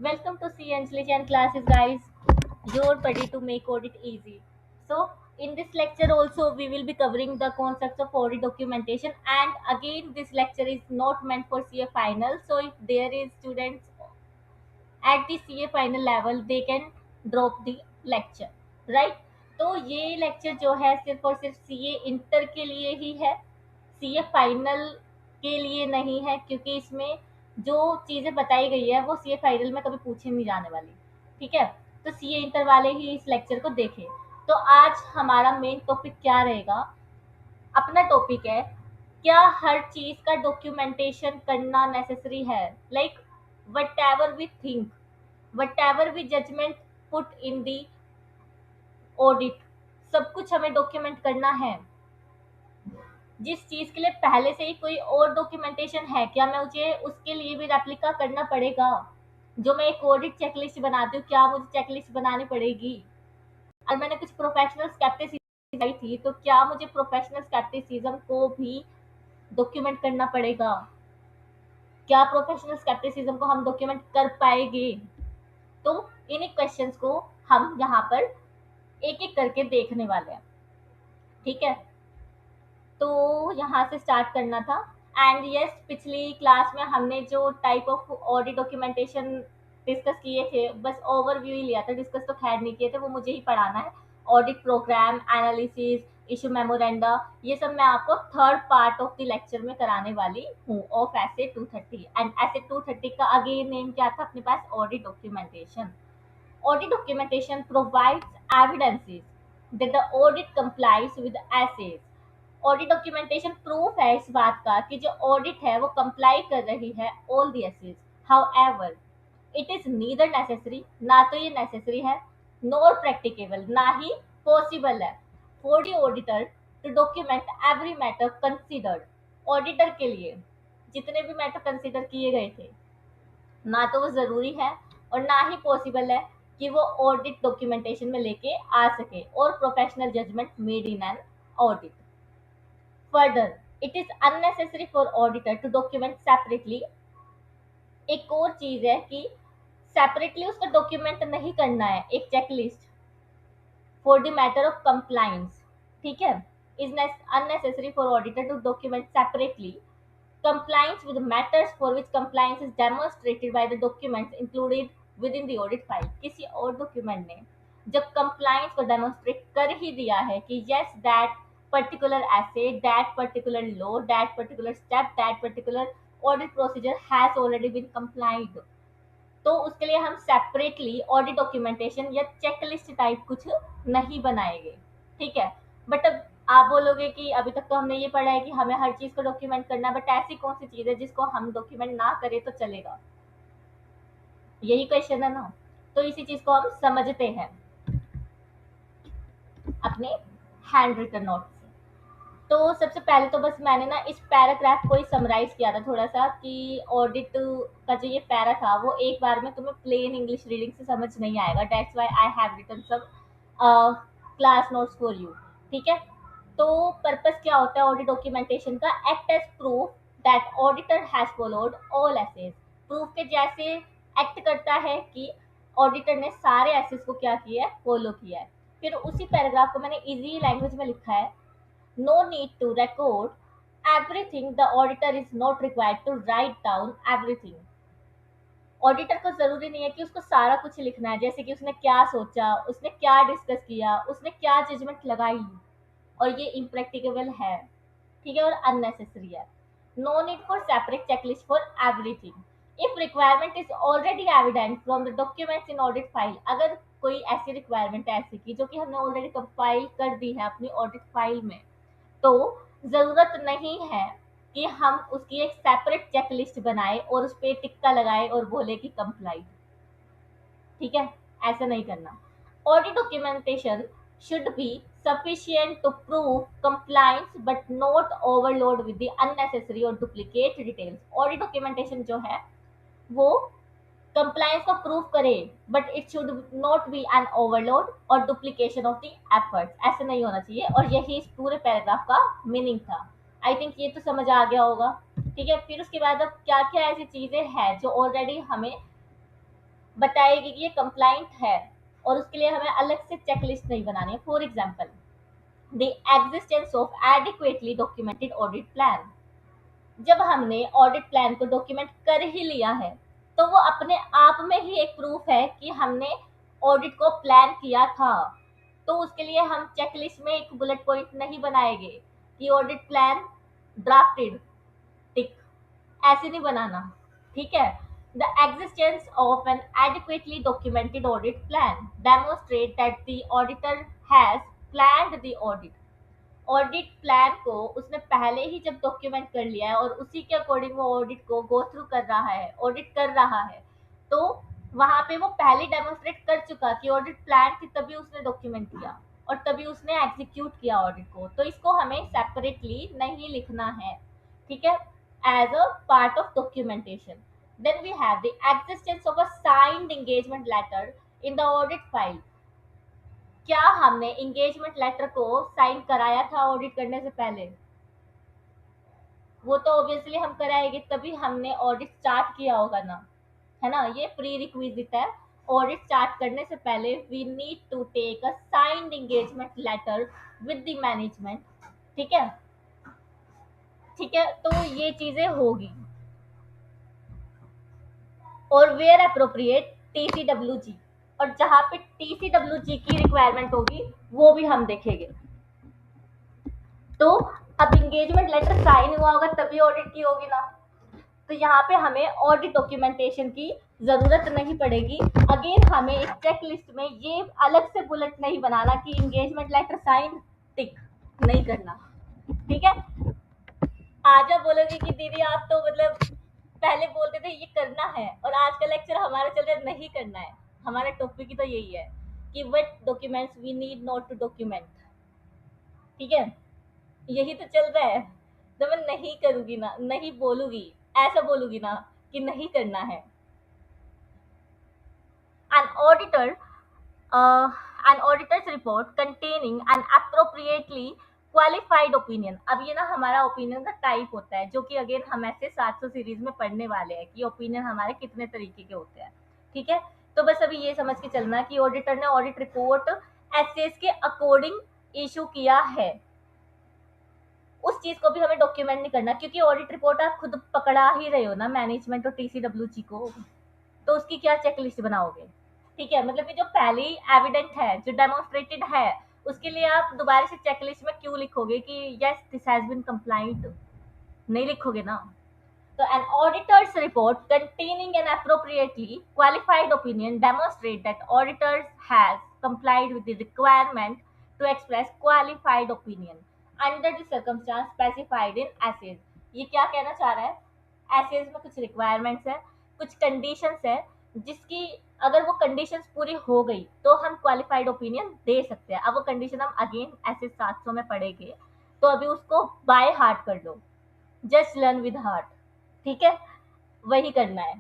Welcome to C Anjali Chan classes, guys. You're ready to make audit easy. So, in this lecture, also we will be covering the concepts of audit documentation. And again, this lecture is not meant for CA final. So, if there is students at the CA final level, they can drop the lecture, right? तो ये lecture जो है सिर्फ और सिर्फ CA inter के लिए ही है, सीए फाइनल के लिए नहीं है, क्योंकि इसमें जो चीज़ें बताई गई है वो सीए फाइनल में कभी पूछी नहीं जाने वाली। ठीक है, तो सीए इंटर वाले ही इस लेक्चर को देखें। तो आज हमारा मेन टॉपिक क्या रहेगा? अपना टॉपिक है, क्या हर चीज का डॉक्यूमेंटेशन करना नेसेसरी है? Like whatever we think, whatever we judgment put in the audit, सब कुछ हमें डॉक्यूमेंट करना है। जिस चीज के लिए पहले से ही कोई और डॉक्यूमेंटेशन है, क्या मैं मुझे उसके लिए भी रेप्लिका करना पड़ेगा? जो मैं एक ऑडिट चेकलिस्ट बनाती हूँ, क्या मुझे चेकलिस्ट बनानी पड़ेगी? और मैंने कुछ प्रोफेशनल स्केप्टिसिज्म आई थी, तो क्या मुझे प्रोफेशनल स्केप्टिसिज्म को भी डॉक्यूमेंट करना पड़ेगा? क्या प्रोफेशनल स्केप्टिसिज्म को हम डॉक्यूमेंट कर पाएंगे? तो इन क्वेश्चंस को हम यहाँ पर एक एक करके देखने वाले हैं। ठीक है, तो यहाँ से स्टार्ट करना था। एंड यस, पिछली क्लास में हमने जो type of audit documentation discuss किए थे, बस ओवरव्यू ही लिया था, डिस्कस तो खैर नहीं किए थे, वो मुझे ही पढ़ाना है। Audit program analysis, issue memoranda, ये सब मैं आपको third part of the lecture में कराने वाली हूँ ऑफ एसे 230। एंड एसे 230 का अगेन नेम क्या था अपने पास? Audit documentation. Audit documentation provides evidences that the audit complies with essays. Audit documentation proof है इस बात का कि जो ऑडिट है वो कंप्लाई कर रही है all the SAs. However, it is neither necessary, ना तो ये नेसेसरी है, नॉर प्रैक्टिकेबल, ना ही पॉसिबल है, for the auditor to document every matter considered. Auditor के लिए जितने भी मैटर कंसिडर किए गए थे, ना तो वो ज़रूरी है और ना ही पॉसिबल है कि वो ऑडिट डॉक्यूमेंटेशन में लेके आ सके, और professional judgment made in an audit. Further, it is unnecessary for auditor to document separately. एक और चीज है कि सेपरेटली उसका डॉक्यूमेंट नहीं करना है एक checklist for the matter of compliance. ठीक है, is unnecessary for auditor to document separately compliance with matters for which compliance is demonstrated by the documents included within the audit file। किसी और document ने जब कंप्लाइंस को demonstrate कर ही दिया है कि yes that particular SA, that particular law, that particular step, that particular audit procedure has already been complied, तो उसके लिए हम सेपरेटली ऑडिट डॉक्यूमेंटेशन या चेकलिस्ट टाइप कुछ नहीं बनाएंगे। ठीक है, बट अब आप बोलोगे कि अभी तक तो हमने ये पढ़ा है कि हमें हर चीज को डॉक्यूमेंट करना है, बट ऐसी कौन सी चीज है जिसको हम डॉक्यूमेंट ना करें तो चलेगा? यही क्वेश्चन है ना। तो इसी चीज को हम समझते हैं अपने हैंड रिटन नोट से। तो सबसे पहले तो बस मैंने ना इस पैराग्राफ को ही समराइज किया था थोड़ा सा, कि ऑडिट का जो ये पैरा था वो एक बार में तुम्हें प्लेन इंग्लिश रीडिंग से समझ नहीं आएगा, that's why I have written सब क्लास नोट्स फॉर यू। ठीक है, तो पर्पस क्या होता है ऑडिट डॉक्यूमेंटेशन का? Act as proof that auditor has followed all SAs. Proof के जैसे एक्ट करता है कि ऑडिटर ने सारे एसेज को क्या किया है? फॉलो किया है। फिर उसी पैराग्राफ को मैंने इजी लैंग्वेज में लिखा है, no need to record everything, the auditor is not required to write down everything। Auditor को जरूरी नहीं है कि उसको सारा कुछ लिखना है, जैसे कि उसने क्या सोचा, उसने क्या डिस्कस किया, उसने क्या जजमेंट लगाई, और ये इम्प्रैक्टिकेबल है। ठीक है, और अननेसेसरी है। No need for separate checklist for everything if requirement is already evident from the documents in audit file. अगर कोई ऐसी रिक्वायरमेंट है ऐसी की जो कि हमने ऑलरेडी कंपाइल कर दी है अपनी ऑडिट फाइल में, तो ज़रूरत नहीं है कि हम उसकी एक सेपरेट चेकलिस्ट बनाएं और उस पे टिक्का लगाएं और बोले कि कंप्लाइड। ठीक है, ऐसा नहीं करना। Audit documentation should be sufficient to prove compliance but not overload with the unnecessary or duplicate details। Audit documentation जो है वो कंप्लायंस को प्रूव करे, but it should not be an overload और डुप्लीकेशन ऑफ द एफर्ट्स, ऐसे नहीं होना चाहिए। और यही इस पूरे पैराग्राफ का मीनिंग था। आई थिंक ये तो समझ आ गया होगा। ठीक है, फिर उसके बाद अब क्या क्या ऐसी चीजें हैं जो ऑलरेडी हमें बताएगी कि ये कंप्लाइंट है, और उसके लिए हमें अलग से चेकलिस्ट नहीं बनानी है। For example, the existence of adequately documented audit plan. जब हमने ऑडिट प्लान को डॉक्यूमेंट कर ही लिया है, तो वो अपने आप में ही एक प्रूफ है कि हमने ऑडिट को प्लान किया था। तो उसके लिए हम चेकलिस्ट में एक बुलेट पॉइंट नहीं बनाएंगे कि ऑडिट प्लान ड्राफ्टेड, टिक, ऐसे नहीं बनाना। ठीक है। The existence of an adequately documented audit plan demonstrate that the auditor has planned the audit। Audit plan को उसने पहले ही जब डॉक्यूमेंट कर लिया है और उसी के अकॉर्डिंग वो ऑडिट को गो थ्रू कर रहा है, ऑडिट कर रहा है, तो वहां पे वो पहले डेमोन्स्ट्रेट कर चुका कि ऑडिट प्लान थी, तभी उसने डॉक्यूमेंट किया और तभी उसने एग्जीक्यूट किया ऑडिट को। तो इसको हमें सेपरेटली नहीं लिखना है। ठीक है, as a part of documentation. Then we have the existence of a signed engagement letter in the audit file. क्या हमने एंगेजमेंट लेटर को साइन कराया था ऑडिट करने से पहले? वो तो ऑब्वियसली हम कराएंगे, तभी हमने ऑडिट स्टार्ट किया होगा ना, है ना। ये प्री रिक्विजिट है। ऑडिट स्टार्ट करने से पहले we need to take a signed engagement letter with the management. ठीक है। ठीक है, तो ये चीजें होगी। और वेयर अप्रोप्रिएट टीसीडब्ल्यूजी, और जहां पे टीसीडब्ल्यूजी की रिक्वायरमेंट होगी वो भी हम देखेंगे। तो अब एंगेजमेंट लेटर साइन हुआ होगा तभी ऑडिट की होगी ना, तो यहाँ पे हमें ऑडिट डॉक्यूमेंटेशन की जरूरत नहीं पड़ेगी। अगेन हमें एक चेक लिस्ट में ये अलग से बुलेट नहीं बनाना कि एंगेजमेंट लेटर साइन, टिक नहीं करना। ठीक है। आज आप बोलोगे कि दीदी आप तो मतलब पहले बोलते थे ये करना है, और आज का लेक्चर हमारा चल रहा है नहीं करना है। हमारा टॉपिक ही तो यही है कि what documents we need not to document. ठीक है, यही तो चल रहा है। तो मैं नहीं करूंगी ना, नहीं बोलूंगी, ऐसा बोलूंगी ना कि नहीं करना है। An auditor, an auditor's report containing an appropriately qualified opinion. अब ये ना हमारा ओपिनियन का टाइप होता है, जो कि अगेन हम ऐसे 700 सीरीज में पढ़ने वाले हैं कि ओपिनियन हमारे कितने तरीके के होते हैं। ठीक है। तो बस अभी ये समझ के चलना कि ऑडिटर ने ऑडिट रिपोर्ट एसएस के अकॉर्डिंग इशू किया है, उस चीज को भी हमें डॉक्यूमेंट नहीं करना, क्योंकि ऑडिट रिपोर्ट आप खुद पकड़ा ही रहे हो ना मैनेजमेंट और टीसीडब्ल्यूजी को, तो उसकी क्या चेकलिस्ट बनाओगे? ठीक है, मतलब कि जो पहले ही एविडेंट है, जो डेमोन्स्ट्रेटेड है, उसके लिए आप दोबारा से चेकलिस्ट में क्यों लिखोगे कि yes this has been compliant? नहीं लिखोगे ना। तो an auditor's report containing an appropriately qualified opinion demonstrate that auditors has complied with the requirement to express qualified opinion under the circumstance specified in essays। ये क्या कहना चाह रहा है? essays में कुछ requirements है, कुछ conditions है, जिसकी अगर वो conditions पूरी हो गई तो हम qualified opinion दे सकते हैं। अब वो condition हम again essays 700 में पढ़ेंगे, तो अभी उसको by heart कर लो, जस्ट लर्न विद हार्ट। ठीक है, वही करना है।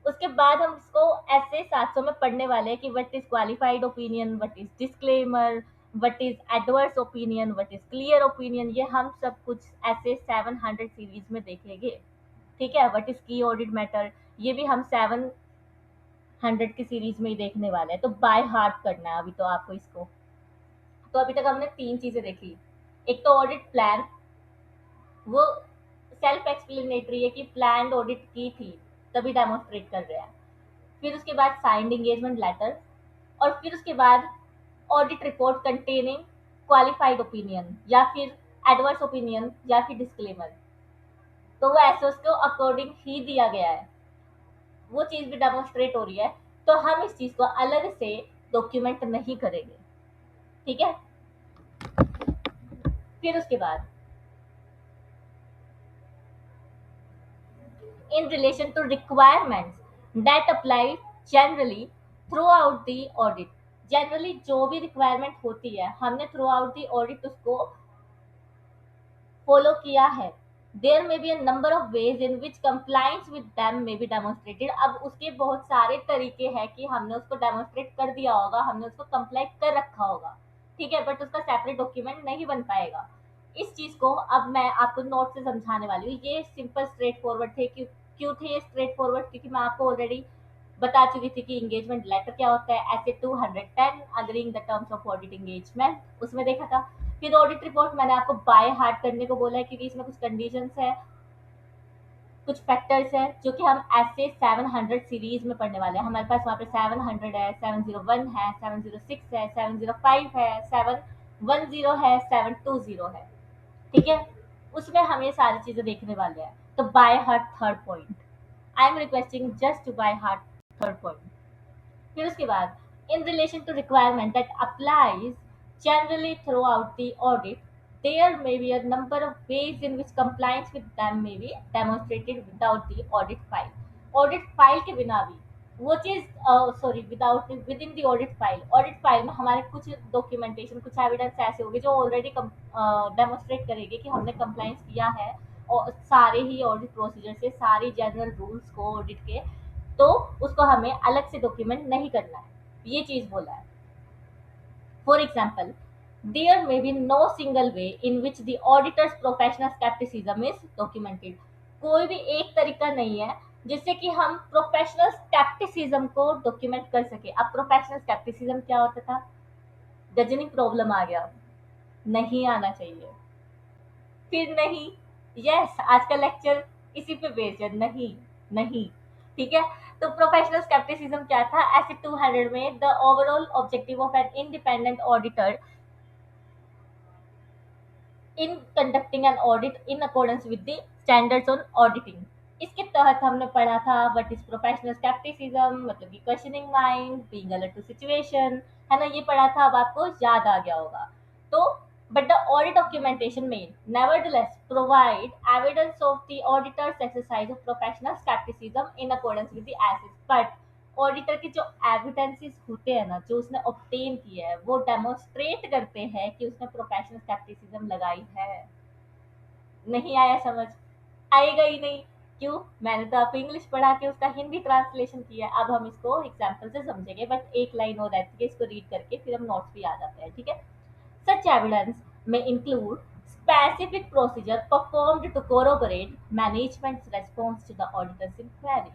उसके बाद हम इसको ऐसे 700 में पढ़ने वाले हैं कि what is qualified opinion, what is disclaimer, what is adverse opinion, what is clear opinion. ये हम सब कुछ ऐसे 700 सीरीज में देखेंगे। ठीक है। व्हाट इज की ऑडिट मैटर, ये भी हम 700 की सीरीज में ही देखने वाले हैं। तो बाय हार्ट करना है अभी तो आपको इसको। तो अभी तक हमने 3 चीजें देखी। एक तो ऑडिट प्लान, वो सेल्फ एक्सप्लेनेटरी है कि प्लान ऑडिट की थी तभी डेमोन्स्ट्रेट कर रहे हैं। फिर उसके बाद साइंड एंगेजमेंट लेटर, और फिर उसके बाद audit report containing qualified opinion या फिर एडवर्स ओपिनियन या फिर डिस्क्लेमर। तो वो ऐसे उसको अकॉर्डिंग ही दिया गया है, वो चीज़ भी डेमोन्स्ट्रेट हो रही है, तो हम इस चीज़ को अलग से डॉक्यूमेंट नहीं करेंगे। ठीक है। फिर उसके बाद in relation to requirements that apply generally throughout the audit। Generally जो भी रिक्वायरमेंट होती है हमने थ्रू आउट दी ऑडिट उसको फॉलो किया है। There may be a number of ways in which compliance with them may be demonstrated. अब उसके बहुत सारे तरीके हैं कि हमने उसको डेमोन्स्ट्रेट कर दिया होगा, हमने उसको कंप्लाई कर रखा होगा। ठीक है, बट उसका सेपरेट डॉक्यूमेंट नहीं बन पाएगा। इस चीज को अब मैं आपको नोट से समझाने वाली हूँ। ये सिंपल स्ट्रेट फॉरवर्ड थे। क्यों थे ये स्ट्रेट फॉरवर्ड? क्योंकि मैं आपको ऑलरेडी बता चुकी थी कि इंगेजमेंट लेटर क्या होता है, ऐसे 210 agreeing the terms of audit engagement, उसमें देखा था। फिर ऑडिट रिपोर्ट मैंने आपको बाय हार्ट करने को बोला है, क्योंकि इसमें कुछ कंडीशंस है, कुछ फैक्टर्स है जो कि हम ऐसे 700 सीरीज में पढ़ने वाले हैं। हमारे पास वहाँ पे 700 है, 701 है, 706 है, 705 है, 710 है, 720 है, ठीक है। उसमें हम ये सारी चीजें देखने वाले हैं। तो by heart third point, I am requesting just to by heart third point. फिर उसके बाद, in relation to requirement that applies generally throughout the audit, there may be a number of ways in which compliance with them may be demonstrated without the audit file. Audit file के बिना भी वो चीज, sorry, without, with in the audit file, audit file में हमारे कुछ documentation, कुछ evidence ऐसे होंगे जो ऑलरेडी डेमोस्ट्रेट करेंगे कि हमने कंप्लाइंस किया है और सारे ही ऑडिट प्रोसीजर से, सारी जनरल रूल्स को ऑडिट के, तो उसको हमें अलग से डॉक्यूमेंट नहीं करना है, ये चीज बोला है। For example, there may be no single way in which the auditor's professional skepticism is documented. कोई भी एक तरीका नहीं है जिससे कि हम प्रोफेशनल स्केप्टिसिज्म को डॉक्यूमेंट कर सके। अब प्रोफेशनल स्केप्टिसिज्म क्या होता था? गजनी प्रॉब्लम आ गया, नहीं आना चाहिए, फिर नहीं, यस, आज का लेक्चर इसी पे बेस्ड है, नहीं, नहीं, ठीक है। तो प्रोफेशनल स्केप्टिसिज्म क्या था? ऐसे 200 में, the overall objective of an independent auditor in conducting an audit in accordance with the standards on auditing. इसके तहत हमने पढ़ा था व्हाट इज प्रोफेशनल स्केप्टिसिज्म, मतलब कि questioning mind, being alert to situation, है ना, ये पढ़ा था, अब आपको याद आ गया होगा। तो but the audit documentation may nevertheless provide evidence of the auditor's exercise of professional skepticism in accordance with the assets, but auditor के जो एविडेंसेस होते हैं ना, जो उसने ऑब्टेन किया है, वो डेमोन्स्ट्रेट करते हैं कि उसने प्रोफेशनल स्केप्टिसिज्म लगाई है। नहीं आया समझ? आएगा ही नहीं। क्यों? मैंने तो आपको इंग्लिश पढ़ा के उसका हिंदी ट्रांसलेशन किया है। अब हम इसको एग्जाम्पल से समझेंगे, बट एक लाइन और रहती है, इसको रीड करके फिर हम नोट्स भी आ जाते हैं, ठीक है। सच एविडेंस में include specific procedure performed to corroborate management's response to the auditor's inquiry।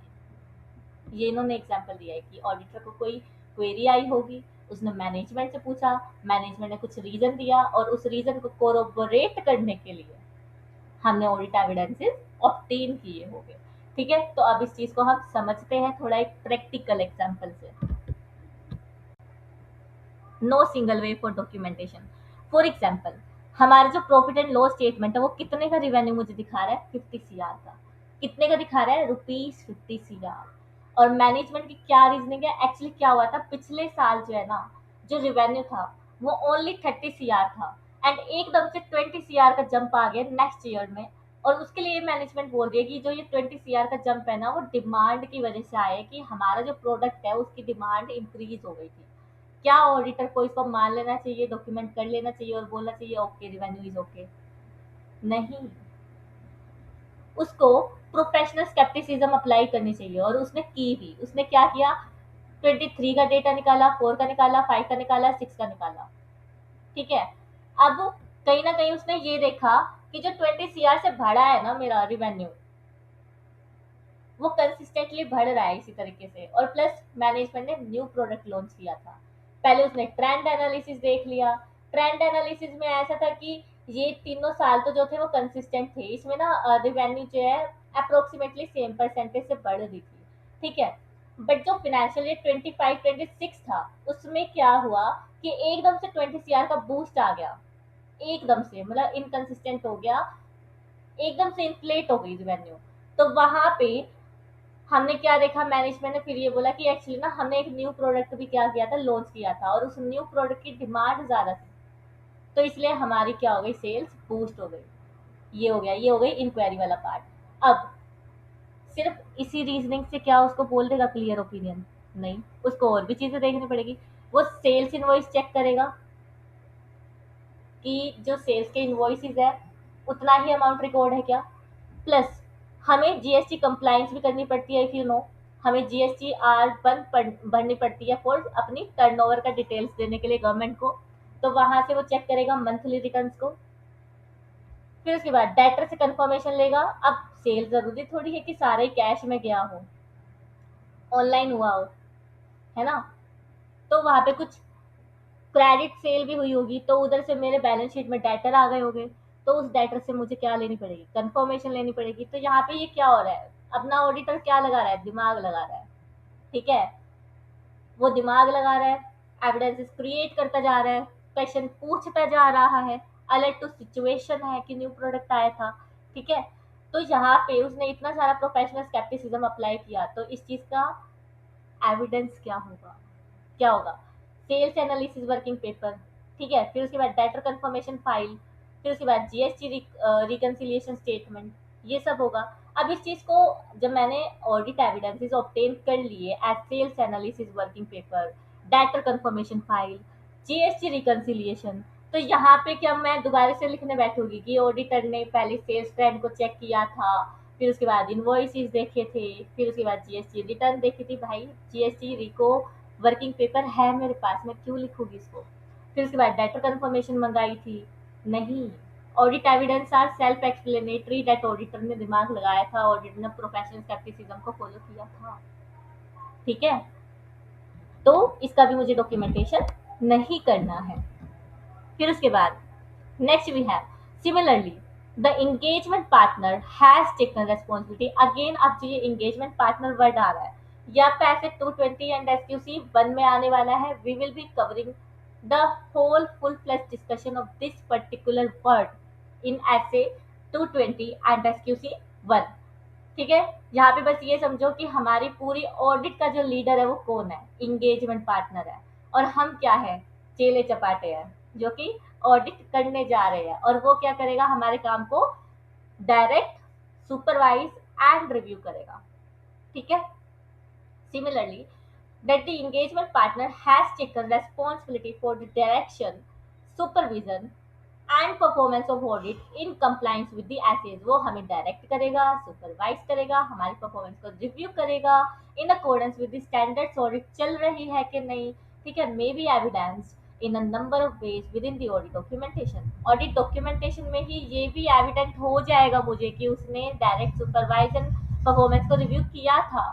ये इन्होंने एग्जांपल दिया है कि ऑडिटर को कोई क्वेरी आई होगी, उसने मैनेजमेंट से पूछा, मैनेजमेंट ने कुछ रीजन दिया, और उस रीजन को कोरोबोरेट करने के लिए हमने ऑडिट एविडेंसेस ऑब्टेन किए होंगे, ठीक है। तो अब इस चीज को हम समझते हैं थोड़ा एक प्रैक्टिकल एग्जांपल से। No single way for documentation. For example, हमारा जो प्रॉफिट एंड लॉस स्टेटमेंट है वो कितने का रिवेन्यू मुझे दिखा रहा है? 50 CR का। कितने का दिखा रहा है? ₹50 CR। और मैनेजमेंट की क्या रीजनिंग है? एक्चुअली क्या हुआ था, पिछले साल जो है ना, जो रिवेन्यू था वो ओनली 30 CR था, एंड एकदम से 20 CR का जंप आ गया नेक्स्ट ईयर में। और उसके लिए मैनेजमेंट बोल रही है कि जो ये 20 CR का जंप है ना, वो डिमांड की वजह से आया है, कि हमारा जो प्रोडक्ट है उसकी डिमांड इंक्रीज हो गई थी। क्या ऑडिटर को इसको मान लेना चाहिए, डॉक्यूमेंट कर लेना चाहिए और बोलना चाहिए ओके, रिवेन्यू इज ओके? नहीं, उसको प्रोफेशनल स्केप्टिसिज्म अप्लाई करनी चाहिए, और उसने की भी। उसने क्या किया? 23 का डेटा निकाला, 4 का निकाला, 5 का निकाला, 6 का निकाला, ठीक है। अब कहीं ना कहीं उसने ये देखा कि जो 20 CR से बढ़ा है ना मेरा रिवेन्यू, वो कंसिस्टेंटली बढ़ रहा है इसी तरीके से, और प्लस मैनेजमेंट ने न्यू प्रोडक्ट लॉन्च किया था। पहले उसने ट्रेंड एनालिसिस देख लिया। ट्रेंड एनालिसिस में ऐसा था कि ये तीनों साल तो जो थे वो कंसिस्टेंट थे, इसमें ना रिवेन्यू जो है अप्रोक्सीमेटली सेम परसेंटेज से बढ़ रही थी, ठीक है। बट जो फाइनेंशियल ईयर 25-26 था, उसमें क्या हुआ कि एकदम से 20 CR का बूस्ट आ गया, एकदम से, मतलब इनकंसिस्टेंट हो गया, एकदम से इन्फ्लेट हो गई रिवेन्यू। तो वहां पे हमने क्या देखा, मैनेजमेंट ने फिर ये बोला कि एक्चुअली ना हमने एक न्यू प्रोडक्ट भी क्या किया था, लॉन्च किया था, और उस न्यू प्रोडक्ट की डिमांड ज्यादा थी, तो इसलिए हमारी क्या हो गई, सेल्स बूस्ट हो गई। ये हो गया, ये हो गई इंक्वायरी वाला पार्ट। अब सिर्फ इसी रीजनिंग से क्या उसको बोल देगा क्लियर ओपिनियन? नहीं, उसको और भी चीजें देखनी पड़ेगी। वो सेल्स इनवॉइस चेक करेगा कि जो सेल्स के इनवॉइसेस है उतना ही अमाउंट रिकॉर्ड है क्या। प्लस हमें जीएसटी कंप्लायंस भी करनी पड़ती है, इफ यू नो, हमें जीएसटी आर भरनी पड़ती है फॉर अपनी टर्नओवर का डिटेल्स देने के लिए गवर्नमेंट को। तो वहां से वो चेक करेगा मंथली रिटर्न्स को। फिर उसके बाद डेटर से कंफर्मेशन लेगा। अब सेल जरूरी थोड़ी है कि सारे कैश में गया हो, ऑनलाइन हुआ हो, है ना, तो वहाँ पे कुछ क्रेडिट सेल भी हुई होगी, तो उधर से मेरे बैलेंस शीट में डेटर आ गए होंगे, तो उस डेटर से मुझे क्या लेनी पड़ेगी, कंफर्मेशन लेनी पड़ेगी। तो यहाँ पे ये क्या हो रहा है, अपना ऑडिटर क्या लगा रहा है, दिमाग लगा रहा है, ठीक है, वो दिमाग लगा रहा है, एविडेंसेस क्रिएट करता जा रहा है, क्वेश्चन पूछता जा रहा है, अलर्ट टू सिचुएशन है कि न्यू प्रोडक्ट आया था, ठीक है। तो यहाँ पे उसने इतना सारा प्रोफेशनल स्केप्टिसिज्म अप्लाई किया, तो इस चीज का एविडेंस क्या होगा, क्या होगा, सेल्स एनालिसिस वर्किंग पेपर, ठीक है, फिर उसके बाद डेटर कंफर्मेशन फाइल, फिर उसके बाद जीएसटी रिकंसिलिएशन स्टेटमेंट, ये सब होगा। अब इस चीज को जब मैंने ऑडिट एविडेंसेस ऑब्टेन कर लिए as sales analysis working paper, debtor confirmation file, GST reconciliation, तो यहाँ पे क्या मैं दोबारा से लिखने बैठूंगी कि ऑडिटर ने पहले सेल्स ट्रेंड को चेक किया था, फिर उसके बाद इनवॉइसेस देखे थे, फिर उसके बाद जीएसटी रिटर्न देखी थी, भाई जीएसटी रिको वर्किंग पेपर है मेरे पास, मैं क्यों लिखूंगी इसको, फिर उसके बाद डेटर कंफर्मेशन मंगाई थी, नहीं, audit evidence are self explanatory that auditor ने दिमाग लगाया था, ऑडिटर ने प्रोफेशनल स्केप्टिसिज्म को फॉलो किया था, ठीक है, तो इसका भी मुझे डॉक्यूमेंटेशन नहीं करना है। फिर उसके बाद next we have similarly the engagement partner has taken responsibility, again अब ये एंगेजमेंट पार्टनर वर्ड आ रहा है, या पैसे 220 एंड एसक्यूसी 1 में आने वाला है, we will be covering the whole full flesh discussion of this particular word in SA 220 and SQC 1, ठीक है। यहाँ पे बस ये समझो कि हमारी पूरी ऑडिट का जो लीडर है वो कौन है, इंगेजमेंट पार्टनर है, और हम क्या है, चेले चपाटे हैं जो कि ऑडिट करने जा रहे हैं, और वो क्या करेगा, हमारे काम को डायरेक्ट सुपरवाइज एंड रिव्यू करेगा, ठीक है। Similarly, that the engagement partner has taken responsibility for the direction, supervision and performance of audit in compliance with the essays, वो हमें डायरेक्ट करेगा, सुपरवाइज करेगा, हमारी परफॉर्मेंस को रिव्यू करेगा, in accordance with the standards audit चल रही है कि नहीं, ठीक है, may be evidence in a number of veg with in the audit documentation, audit documentation में ही ये भी एविडेंट हो जाएगा मुझे कि उसने डायरेक्ट सुपरवाइजन परफॉर्मेंस को रिव्यू किया था,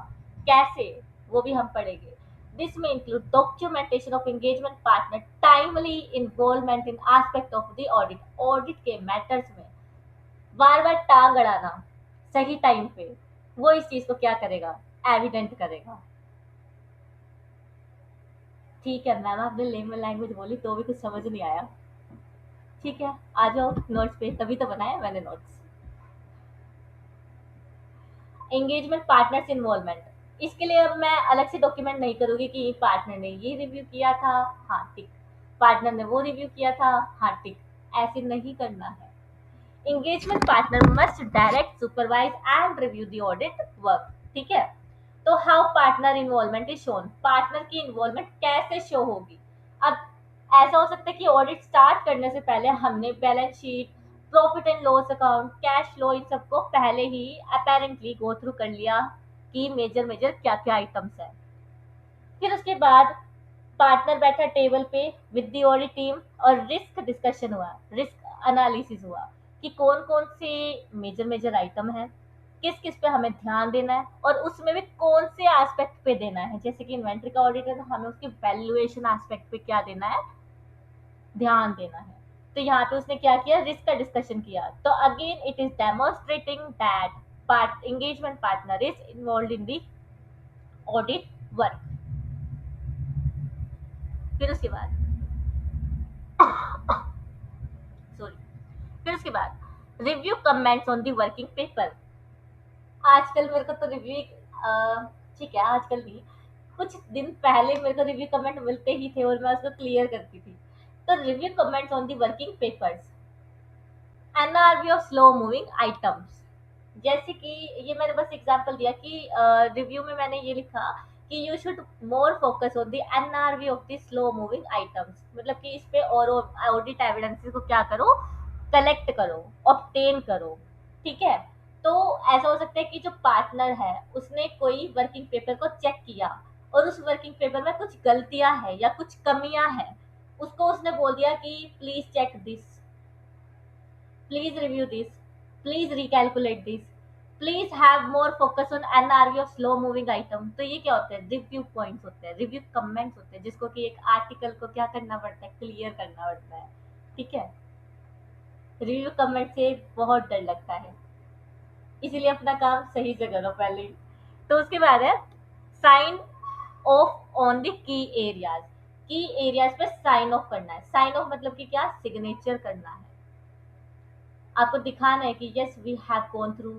कैसे, वो भी हम पढ़ेंगे। दिस में include documentation of engagement partner, timely involvement in aspect of the audit, audit के मैटर्स में बार बार टांग अड़ाना सही टाइम पे, वो इस चीज को क्या करेगा, एविडेंट करेगा, ठीक है। मैम आपने लेमन लैंग्वेज बोली तो भी कुछ समझ नहीं आया, ठीक है, आ जाओ नोट्स पे, तभी तो बनाया मैंने नोट्स। एंगेजमेंट पार्टनर्स इन्वॉल्वमेंट, इसके लिए अब मैं अलग से डॉक्यूमेंट नहीं करूंगी कि पार्टनर ने ये रिव्यू किया था, हाँ टिक, पार्टनर ने वो रिव्यू किया था, हाँ टिक, ऐसे नहीं करना है। Engagement partner must direct supervise and review the audit work, ठीक है। तो how partner involvement is shown, partner की इन्वॉल्वमेंट कैसे शो होगी, अब ऐसा हो सकता है कि ऑडिट स्टार्ट करने से पहले हमने balance sheet, profit and loss account, cash flow, इन सबको पहले ही अपेरेंटली गो थ्रू कर लिया कि मेजर मेजर क्या क्या आइटम्स है, फिर उसके बाद पार्टनर बैठा टेबल पे विद द ऑडिट टीम और रिस्क डिस्कशन हुआ, रिस्क एनालिसिस हुआ कि कौन कौन से मेजर मेजर आइटम है, किस किस पे हमें ध्यान देना है, और उसमें भी कौन से एस्पेक्ट पे देना है, जैसे कि इन्वेंट्री का ऑडिट है तो हमें उसके वैल्यूएशन एस्पेक्ट पे क्या देना है, ध्यान देना है। तो यहाँ पे उसने क्या किया, रिस्क का डिस्कशन किया, तो again it is demonstrating that part engagement partner is involve in the audit work. फिर उसके बाद सॉरी, फिर उसके बाद review comments on the working paper, आजकल मेरे को तो रिव्यू, ठीक है आजकल नहीं, कुछ दिन पहले मेरे को रिव्यू कमेंट मिलते ही थे और मैं उसको क्लियर करती थी। तो review comments on the working papers, NRB of slow moving items, जैसे कि ये मैंने बस एग्जांपल दिया कि रिव्यू में मैंने ये लिखा कि you should more focus on the NRV of the slow moving items, मतलब कि इस पे और ऑडिट एविडेंसेस को क्या करो, कलेक्ट करो, ऑब्टेन करो, ठीक है। तो ऐसा हो सकता है कि जो पार्टनर है उसने कोई वर्किंग पेपर को चेक किया और उस वर्किंग पेपर में कुछ गलतियां हैं या कुछ कमियां हैं, उसको उसने बोल दिया कि please check this, please review this, please recalculate this, please have more focus on NRV of slow moving item. तो ये क्या होते हैं, रिव्यू पॉइंट्स होते हैं, रिव्यू कमेंट्स होते हैं, जिसको कि एक आर्टिकल को क्या करना पड़ता है, क्लियर करना पड़ता है। ठीक है, रिव्यू कमेंट से बहुत डर लगता है, इसीलिए अपना काम सही से करो पहले ही। तो उसके बाद है sign off on the key areas पे साइन ऑफ करना है। साइन ऑफ मतलब कि क्या, सिग्नेचर करना है, आपको दिखाना है कि yes we have gone through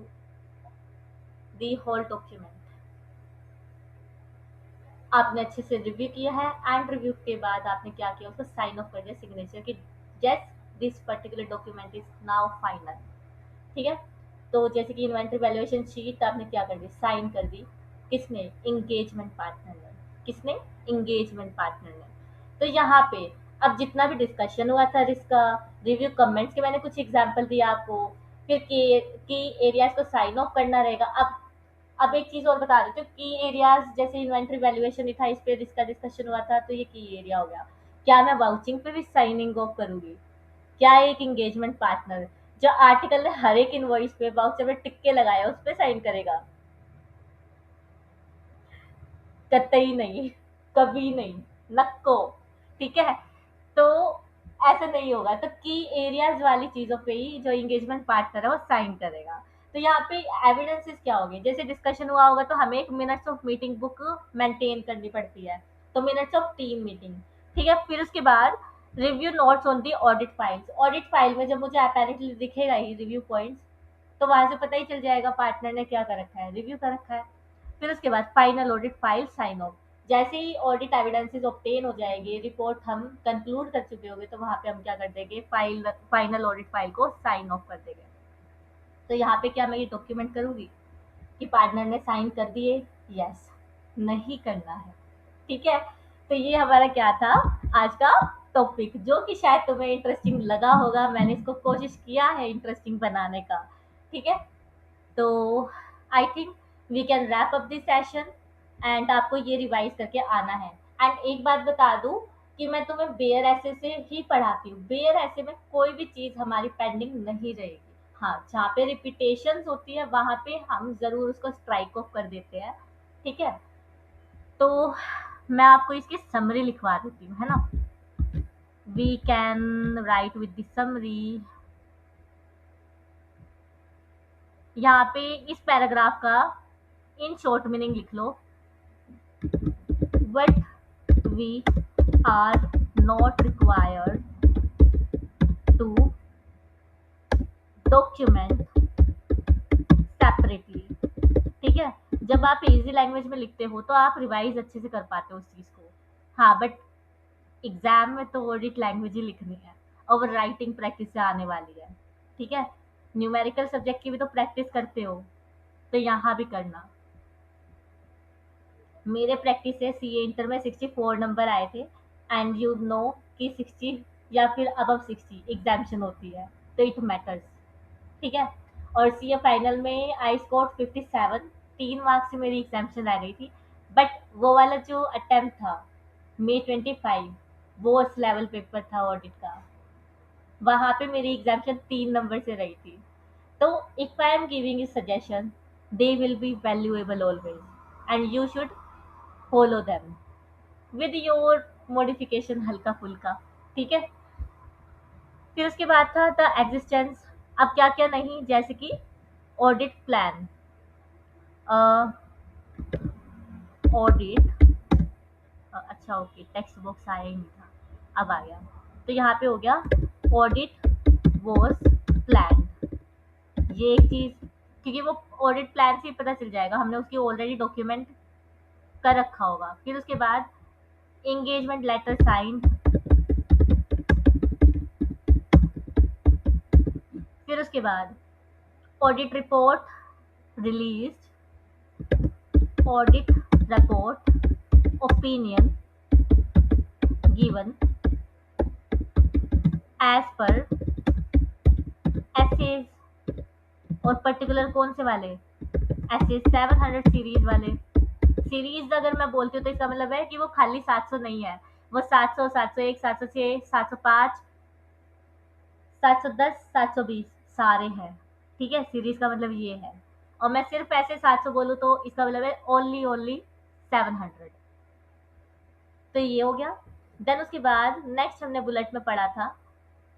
the whole document, आपने अच्छे से रिव्यू किया है, एंड रिव्यू के बाद आपने क्या किया, उसको साइन ऑफ कर दिया सिग्नेचर कि yes this particular document is now final. ठीक है, तो जैसे कि इन्वेंटरी वैल्यूएशन शीट आपने क्या कर दी, साइन कर दी, किसने, इंगेजमेंट पार्टनर ने, किसने, इंगेजमेंट पार्टनर ने। तो यहाँ पे अब जितना भी डिस्कशन हुआ था रिस्क का, रिव्यू कमेंट्स के मैंने कुछ एग्जांपल दिया आपको, फिर की एरियाज को साइन ऑफ करना रहेगा। अब एक चीज और बता देती हूँ, की एरियाज जैसे इन्वेंटरी वैल्यूएशन ही था, इस पे इसका डिस्कशन हुआ था, तो ये की एरिया हो गया। क्या मैं वाउचिंग पे भी साइनिंग ऑफ करूंगी, क्या एक एंगेजमेंट पार्टनर जो आर्टिकल ने हर एक इनवॉइस पे वाउचर में टिक के लगाया उस पे साइन करेगा? कतई नहीं, कभी नहीं, नक्को। ठीक है, तो ऐसा नहीं होगा। तो की एरियाज वाली चीजों पे ही जो एंगेजमेंट पार्टनर है वो साइन करेगा। तो यहाँ पे एविडेंसेस क्या होंगे, जैसे डिस्कशन हुआ होगा तो हमें एक minutes of meeting book maintain करनी पड़ती है, तो मिनट्स ऑफ टीम मीटिंग। ठीक है, फिर उसके बाद review notes on the audit files. Audit file में जब मुझे अपेरेंटली दिखेगा ही रिव्यू पॉइंट्स, तो वहां से पता ही चल जाएगा पार्टनर ने क्या कर रखा है, रिव्यू कर रखा है। फिर उसके बाद final audit file sign off. जैसे ही ऑडिट एविडेंसेस ऑब्टेन हो जाएगी, रिपोर्ट हम कंक्लूड कर चुके होंगे, तो वहां पे हम क्या कर देंगे, फाइनल ऑडिट फाइल को साइन ऑफ कर देंगे। तो यहाँ पे क्या मैं ये डॉक्यूमेंट करूंगी कि पार्टनर ने साइन कर दिए, यस, नहीं करना है। ठीक है, तो ये हमारा क्या था आज का टॉपिक, जो कि शायद तुम्हें इंटरेस्टिंग लगा होगा, मैंने इसको कोशिश किया है इंटरेस्टिंग बनाने का। ठीक है, तो I think we can wrap up this session, and आपको ये रिवाइज करके आना है। एंड एक बात बता दूं कि मैं तुम्हें बेयर ऐसे से ही पढ़ाती हूँ, बेयर ऐसे में कोई भी चीज़ हमारी पेंडिंग नहीं रहेगी। हाँ, जहाँ पे रिपीटेशन होती है वहाँ पे हम ज़रूर उसको स्ट्राइक ऑफ कर देते हैं। ठीक है, तो मैं आपको इसकी समरी लिखवा देती हूँ, है ना। We can write with the summary. यहाँ पे इस पैराग्राफ का इन शॉर्ट मीनिंग लिख लो। What we are not required to document separately। ठीक है, जब आप इजी लैंग्वेज में लिखते हो तो आप रिवाइज अच्छे से कर पाते हो उस चीज को। हाँ, बट एग्जाम में तो ऑडिट लैंग्वेज ही लिखनी है, और राइटिंग प्रैक्टिस से आने वाली है। ठीक है, न्यूमेरिकल सब्जेक्ट की भी तो प्रैक्टिस करते हो, तो यहाँ भी करना। मेरे प्रैक्टिस से सीए इंटर में 64 नंबर आए थे, एंड यू नो कि 60 या फिर अबव 60 एग्जामेशन होती है, तो इट मैटर्स। ठीक है, और सीए फाइनल में आई स्कोर 57, 3 मार्क्स से मेरी एग्जामेशन आ गई थी। बट वो वाला जो अटेम्प्ट था मे 25, वो उस लेवल पेपर था ऑडिट का, वहाँ पे मेरी एग्जामेशन 3 नंबर से रही थी। तो if I am giving you suggestion, they will be valuable always, and you should follow them with your modification हल्का फुल्का। ठीक है, फिर उसके बाद था द एग्जिस्टेंस। अब क्या क्या नहीं, जैसे कि ऑडिट प्लान, ऑडिट, अच्छा ओके, टेक्स्ट बॉक्स आया ही नहीं था, अब आ गया। तो यहाँ पे हो गया ऑडिट वॉज प्लान, ये एक चीज, क्योंकि वो ऑडिट प्लान से ही पता चल जाएगा, हमने उसकी ऑलरेडी डॉक्यूमेंट कर रखा होगा। फिर उसके बाद एंगेजमेंट लेटर साइन, फिर उसके बाद audit report released, audit report opinion given as per SAs, और पर्टिकुलर कौन से वाले, एसेज 700 सीरीज वाले। सीरीज अगर मैं बोलती हूँ तो इसका मतलब है कि वो खाली 700 नहीं है, वो 700, 701, 706, 705, 710, 720 सारे हैं। ठीक है, सीरीज का मतलब ये है। और मैं सिर्फ ऐसे 700 बोलूँ तो इसका मतलब है ओनली ओनली 700। तो ये हो गया। देन उसके बाद नेक्स्ट हमने बुलेट में पढ़ा था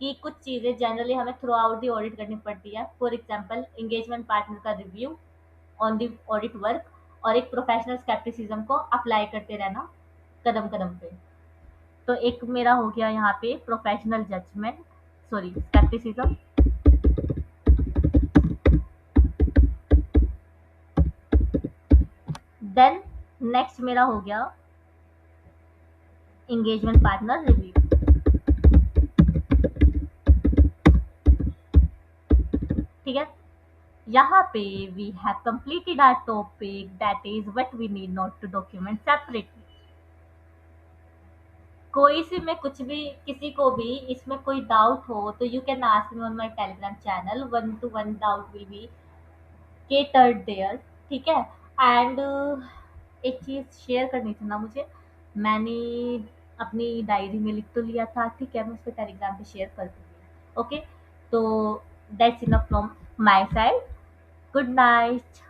कि कुछ चीज़ें जनरली हमें थ्रू आउट दी ऑडिट करनी पड़ती है। फॉर एग्जांपल एंगेजमेंट पार्टनर का review on the audit work, और एक प्रोफेशनल स्केप्टिसिज्म को अप्लाई करते रहना कदम कदम पे। तो एक मेरा हो गया यहाँ पे professional judgment, sorry skepticism. Then next मेरा हो गया एंगेजमेंट पार्टनर रिव्यू। ठीक है, यहाँ पे we have completed our topic, that is what we need not to document separately। कोई सी में कुछ भी, किसी को भी इसमें कोई डाउट हो तो you can ask me on my Telegram channel, one to one doubt will be catered there. ठीक है। एंड एक चीज़ शेयर करनी थी ना मुझे, मैंने अपनी डायरी में लिख तो लिया था, ठीक है, मैं उस पर टेलीग्राम पे शेयर कर दूंगी। ओके, तो that's enough from my side. Good night.